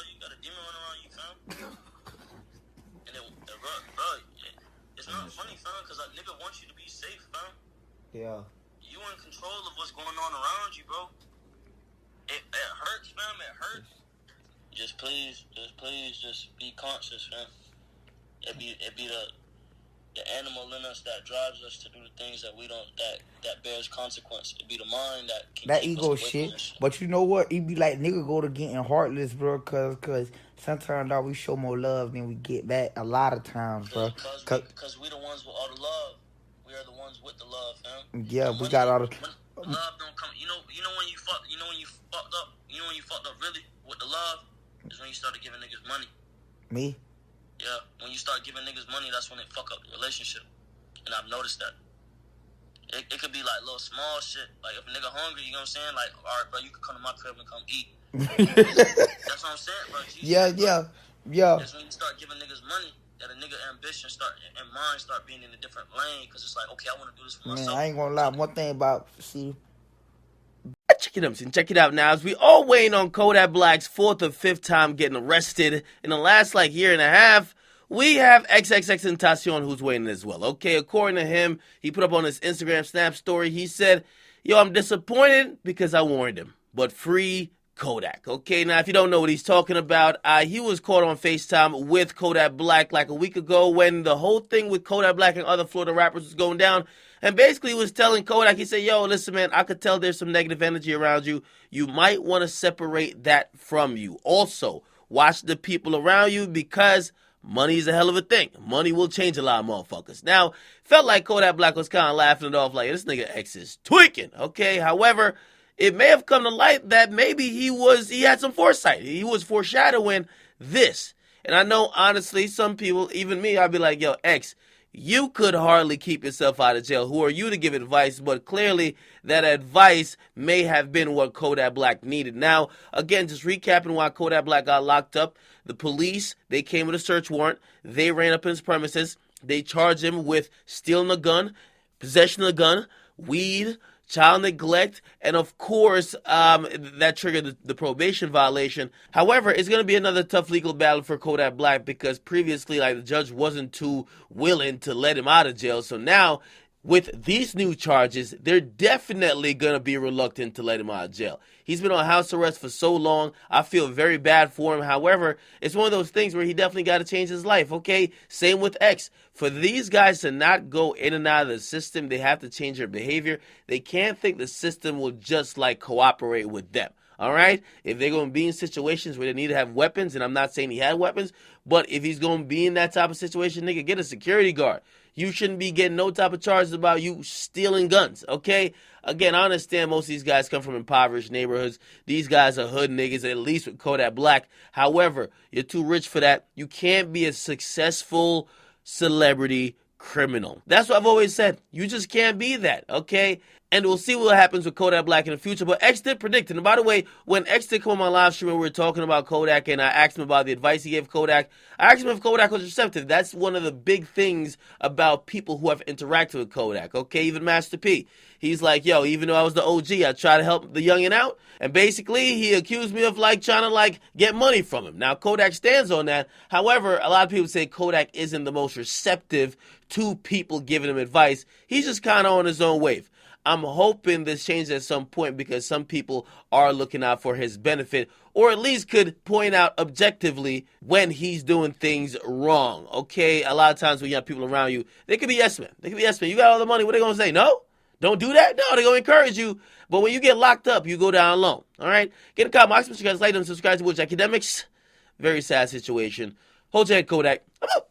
You got a demon running around you, fam. And bro, it's not funny, fam, because a nigga wants you to be safe, fam. Yeah. You in control of what's going on around you, bro. It hurts, fam. It hurts. Just please, just be conscious, fam. It be the animal in us that drives us to do the things that we don't, that bears consequence. It be the mind that can That keep ego us away shit. from this shit. But you know what? It be like nigga go to getting heartless, bro. Cause sometimes dog, we show more love than we get back. A lot of times, bro. Because we the ones with all the love. We are the ones with the love, fam. Yeah, we got all the love don't come. You know when you fucked up. You know when you fucked up really with the love is when you started giving niggas money. Me? Yeah, when you start giving niggas money, that's when they fuck up the relationship. And I've noticed that. It could be like little small shit. Like if a nigga hungry, you know what I'm saying? Like, all right, bro, you can come to my crib and come eat. That's what I'm saying, bro. Yeah. That's when you start giving niggas money, that a nigga ambition and mind start being in a different lane. Because it's like, okay, I want to do this for myself. Man, I ain't gonna lie. One thing about Check it out now. As we all waiting on Kodak Black's 4th or 5th time getting arrested in the last year and a half, we have xxxtentacion who's waiting as well. Okay, according to him, he put up on his Instagram Snap story, he said, yo, I'm disappointed because I warned him, but free Kodak. Okay, now if you don't know what he's talking about, he was caught on FaceTime with Kodak Black like a week ago when the whole thing with Kodak Black and other Florida rappers was going down. And basically was telling Kodak, he said, yo, listen, man, I could tell there's some negative energy around you. You might want to separate that from you. Also, watch the people around you because money is a hell of a thing. Money will change a lot of motherfuckers. Now, felt like Kodak Black was kind of laughing it off like, this nigga X is tweaking, okay? However, it may have come to light that maybe he had some foresight. He was foreshadowing this. And I know, honestly, some people, even me, I'd be like, yo, X, you could hardly keep yourself out of jail. Who are you to give advice? But clearly, that advice may have been what Kodak Black needed. Now, again, just recapping why Kodak Black got locked up. The police, they came with a search warrant. They ran up in his premises. They charged him with stealing a gun, possession of a gun, weed, child neglect, and of course, that triggered the probation violation. However, it's going to be another tough legal battle for Kodak Black because previously, the judge wasn't too willing to let him out of jail. So now, with these new charges, they're definitely going to be reluctant to let him out of jail. He's been on house arrest for so long. I feel very bad for him. However, it's one of those things where he definitely got to change his life, okay? Same with X. For these guys to not go in and out of the system, they have to change their behavior. They can't think the system will just, cooperate with them. All right? If they're going to be in situations where they need to have weapons, and I'm not saying he had weapons, but if he's going to be in that type of situation, nigga, get a security guard. You shouldn't be getting no type of charges about you stealing guns, okay? Again, I understand most of these guys come from impoverished neighborhoods. These guys are hood niggas, at least with Kodak Black. However, you're too rich for that. You can't be a successful celebrity criminal. That's what I've always said. You just can't be that, okay? And we'll see what happens with Kodak Black in the future. But X did predict. And by the way, when X did come on my live stream and we were talking about Kodak and I asked him about the advice he gave Kodak, I asked him if Kodak was receptive. That's one of the big things about people who have interacted with Kodak, okay? Even Master P. He's like, yo, even though I was the OG, I tried to help the youngin' out. And basically, he accused me of trying to get money from him. Now, Kodak stands on that. However, a lot of people say Kodak isn't the most receptive to people giving him advice. He's just kind of on his own wave. I'm hoping this changes at some point because some people are looking out for his benefit or at least could point out objectively when he's doing things wrong, okay? A lot of times when you have people around you, they could be yes men. You got all the money. What are they going to say? No? Don't do that? No, they're going to encourage you. But when you get locked up, you go down alone, all right? Get a comment. I'll you guys later and subscribe to Akademiks. Very sad situation. Hold your head, Kodak. I'm out.